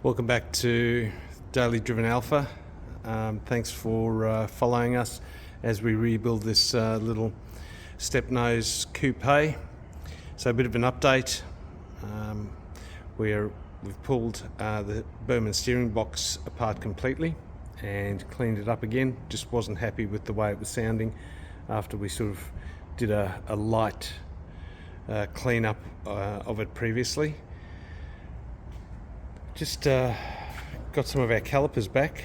Welcome back to Daily Driven Alpha. Thanks for following us as we rebuild this little step nose coupe. So a bit of an update. We've pulled the Burman steering box apart completely and cleaned it up again. Just wasn't happy with the way it was sounding after we sort of did a light clean up of it previously. Just got some of our calipers back.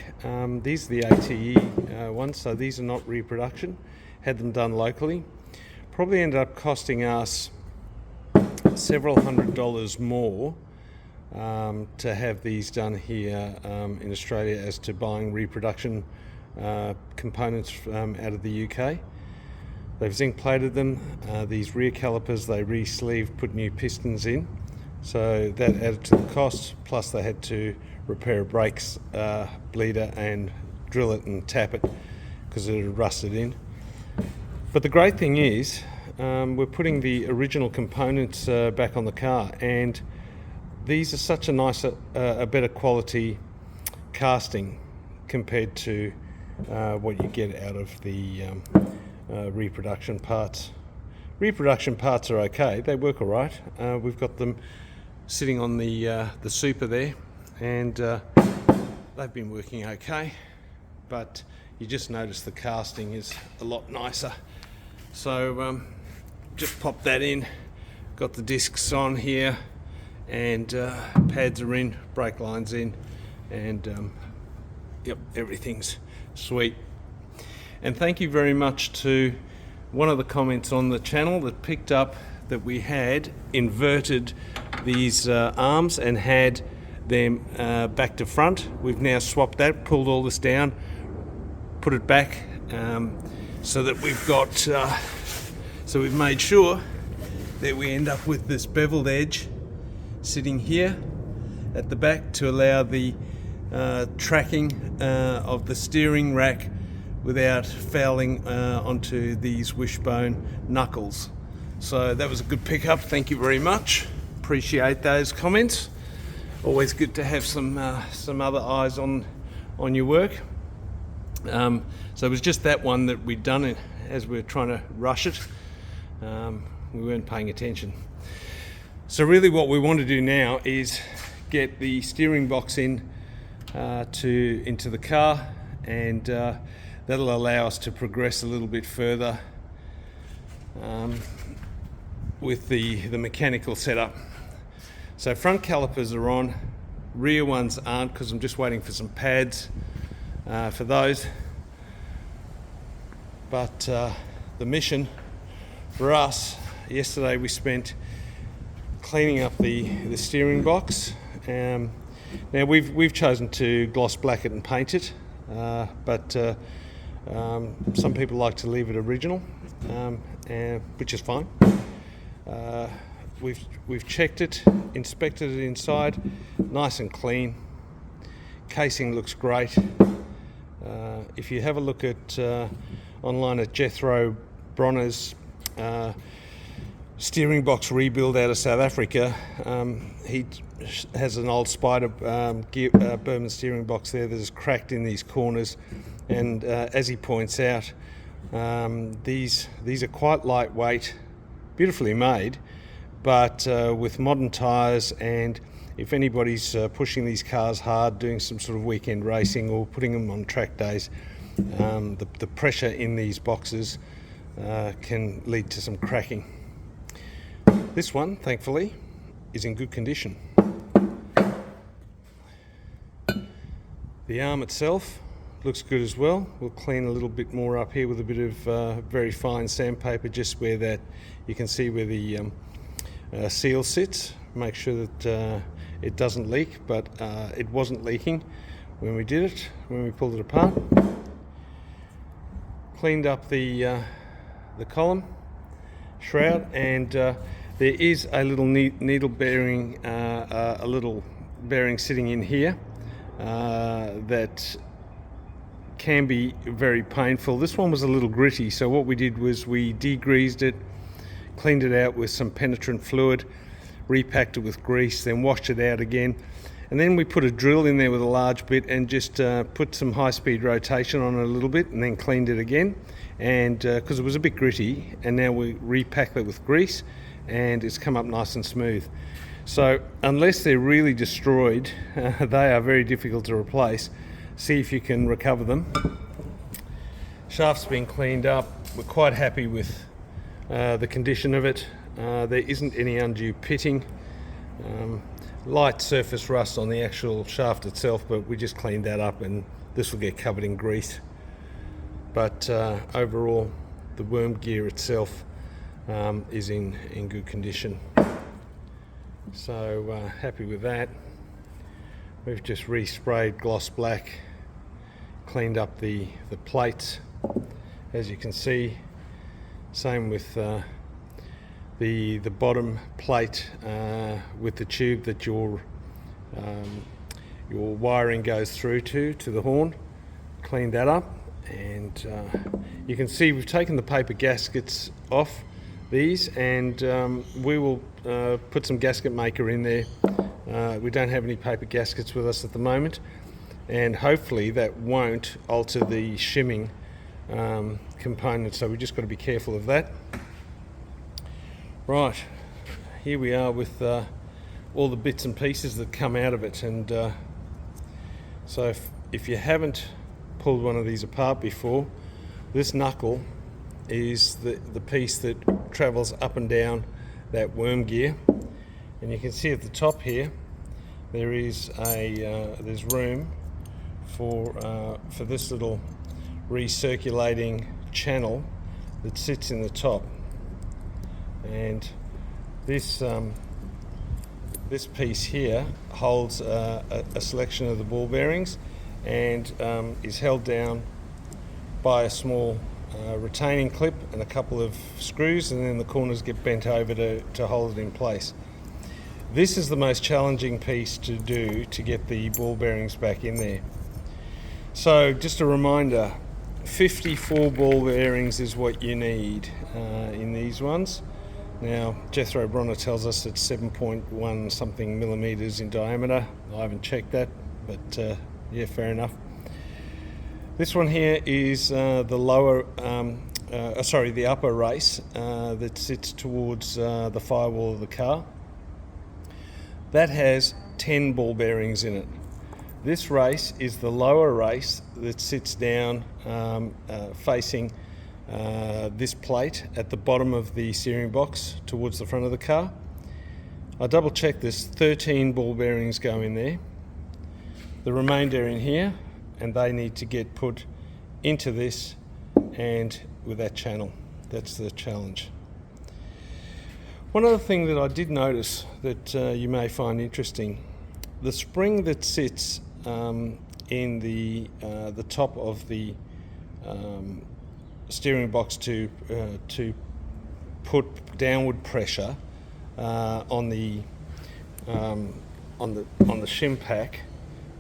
These are the ATE ones, so these are not reproduction. Had them done locally. Probably ended up costing us several $100s more to have these done here in Australia as to buying reproduction components out of the UK. They've zinc plated them. These rear calipers they re-sleeved, put new pistons in. So that added to the cost, plus they had to repair a brakes bleeder and drill it and tap it because it had rusted in. But the great thing is we're putting the original components back on the car, and these are such a nicer, a better quality casting compared to what you get out of the reproduction parts. Reproduction parts are okay, they work all right. We've got them sitting on the super there, and they've been working okay, but you just notice the casting is a lot nicer. So just pop that in, got the discs on here, and pads are in, brake lines in, and yep, everything's sweet. And thank you very much to one of the comments on the channel that picked up that we had inverted these arms and had them back to front. We've now swapped that, pulled all this down, put it back, so that we've got so we've made sure that we end up with this beveled edge sitting here at the back to allow the tracking of the steering rack without fouling onto these wishbone knuckles. So that was a good pickup. Thank you very much. Appreciate those comments. Always good to have some other eyes on your work. So it was just that one that we'd done it as we were trying to rush it. We weren't paying attention. So really what we want to do now is get the steering box into the car, and that'll allow us to progress a little bit further with the mechanical setup. So front calipers are on, rear ones aren't because I'm just waiting for some pads for those. But the mission for us, yesterday we spent cleaning up the steering box. Now we've chosen to gloss black it and paint it, but some people like to leave it original, which is fine. We've checked it, inspected it inside, nice and clean. Casing looks great. If you have a look at online at Jethro Bronner's steering box rebuild out of South Africa, he has an old Spider Burman steering box there that is cracked in these corners, and as he points out, these are quite lightweight, beautifully made, but with modern tyres, and if anybody's pushing these cars hard, doing some sort of weekend racing or putting them on track days, the pressure in these boxes can lead to some cracking. This one, thankfully, is in good condition. The arm itself looks good as well. We'll clean a little bit more up here with a bit of very fine sandpaper, just where that you can see where the seal sits. Make sure that it doesn't leak, but it wasn't leaking when we did it, when we pulled it apart. Cleaned up the column shroud, and there is a little needle bearing, a little bearing sitting in here that can be very painful. This one was a little gritty, so what we did was we degreased it, cleaned it out with some penetrant fluid, repacked it with grease, then washed it out again, And then we put a drill in there with a large bit and just put some high-speed rotation on it a little bit, and then cleaned it again. And because it was a bit gritty, and now we repacked it with grease, and it's come up nice and smooth. So unless they're really destroyed, they are very difficult to replace. See if you can recover them. Shaft's been cleaned up. We're quite happy with the condition of it. There isn't any undue pitting. Light surface rust on the actual shaft itself, but we just cleaned that up, and this will get covered in grease. But overall, the worm gear itself is in good condition. So happy with that. We've just resprayed gloss black, cleaned up the plates, as you can see. Same with the bottom plate with the tube that your wiring goes through to the horn. Cleaned that up, and you can see we've taken the paper gaskets off these, and we will put some gasket maker in there. We don't have any paper gaskets with us at the moment, and hopefully that won't alter the shimming component, so we just got to be careful of that. Right, here we are with all the bits and pieces that come out of it. And so if you haven't pulled one of these apart before, this knuckle is the piece that travels up and down that worm gear, and you can see at the top here there is there's room for this little recirculating channel that sits in the top. And this piece here holds a selection of the ball bearings, and is held down by a small retaining clip and a couple of screws, and then the corners get bent over to hold it in place. This is the most challenging piece to do to get the ball bearings back in there. So just a reminder, 54 ball bearings is what you need in these ones. Now, Jethro Bronner tells us it's 7.1 something millimeters in diameter. I haven't checked that, but yeah, fair enough. This one here is the upper race that sits towards the firewall of the car. That has 10 ball bearings in it. This race is the lower race that sits down facing this plate at the bottom of the steering box towards the front of the car. I double checked this, 13 ball bearings go in there. The remainder in here, and they need to get put into this and with that channel. That's the challenge. One other thing that I did notice that you may find interesting, the spring that sits in the top of the steering box to put downward pressure on the shim pack.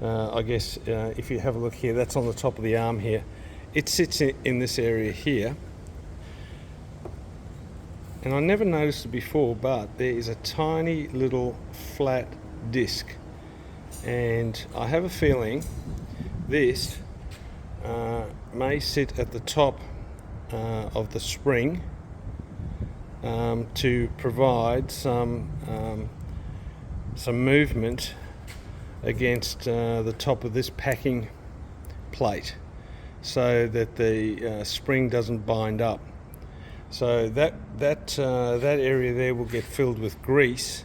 I guess if you have a look here, that's on the top of the arm here. It sits in this area here, and I never noticed it before, but there is a tiny little flat disc, and I have a feeling this may sit at the top of the spring to provide some movement against the top of this packing plate, so that the spring doesn't bind up. So that area there will get filled with grease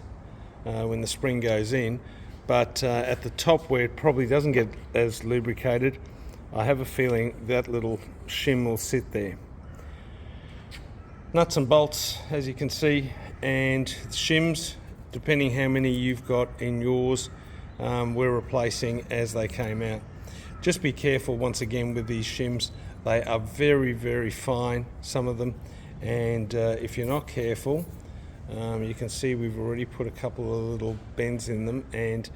when the spring goes in, but at the top where it probably doesn't get as lubricated, I have a feeling that little shim will sit there. Nuts and bolts, as you can see, and shims, depending how many you've got in yours, we're replacing as they came out. Just be careful once again with these shims. They are very, very fine, some of them, and if you're not careful, you can see we've already put a couple of little bends in them, and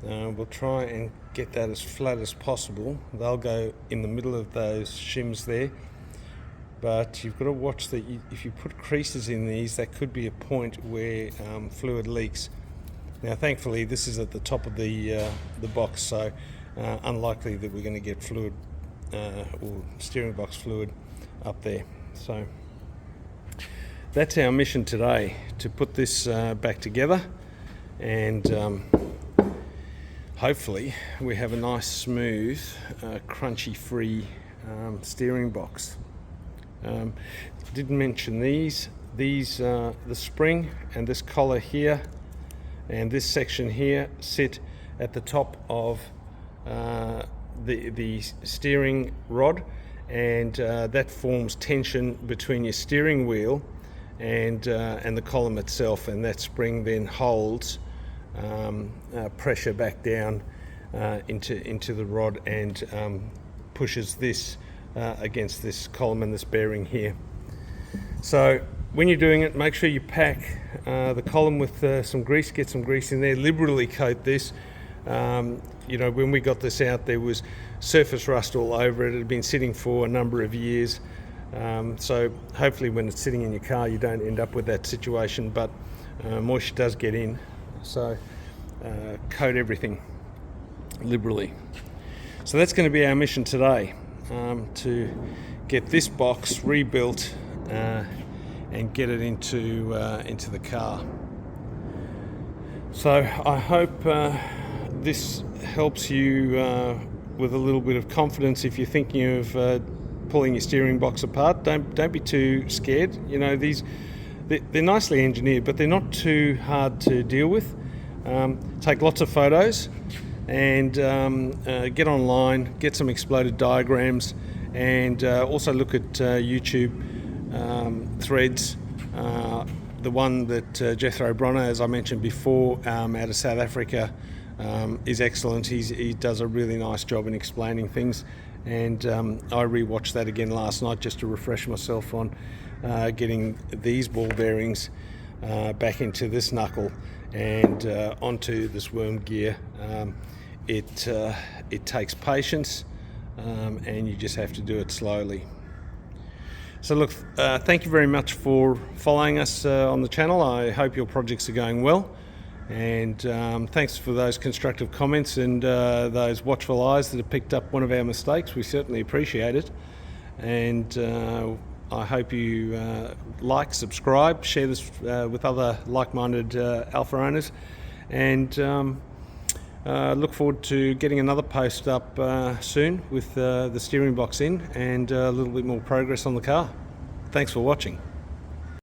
we'll try and get that as flat as possible. They'll go in the middle of those shims there, but you've got to watch that if you put creases in these, that could be a point where fluid leaks. Now thankfully this is at the top of the box, so unlikely that we're going to get fluid or steering box fluid up there. So that's our mission today, to put this back together, and hopefully we have a nice smooth crunchy free steering box. Didn't mention these the spring and this collar here and this section here sit at the top of the steering rod, and that forms tension between your steering wheel and the column itself, and that spring then holds pressure back down into the rod and pushes this against this column and this bearing here. So when you're doing it, make sure you pack the column with some grease, get some grease in there, liberally coat this. You know, when we got this out, there was surface rust all over it. It had been sitting for a number of years. So hopefully when it's sitting in your car, you don't end up with that situation, but moisture does get in. So coat everything liberally. So that's going to be our mission today, to get this box rebuilt and get it into the car. So I hope this helps you with a little bit of confidence if you're thinking of pulling your steering box apart. Don't be too scared. You know, they're nicely engineered, but they're not too hard to deal with. Take lots of photos and get online, get some exploded diagrams, and also look at YouTube threads. The one that Jethro Bronner, as I mentioned before, out of South Africa, is excellent. He does a really nice job in explaining things, and I rewatched that again last night just to refresh myself on getting these ball bearings back into this knuckle and onto this worm gear. It takes patience, and you just have to do it slowly. So look, thank you very much for following us on the channel. I hope your projects are going well, and thanks for those constructive comments and those watchful eyes that have picked up one of our mistakes. We certainly appreciate it, and I hope you like, subscribe, share this with other like-minded Alfa owners, and look forward to getting another post up soon with the steering box in and a little bit more progress on the car. Thanks for watching.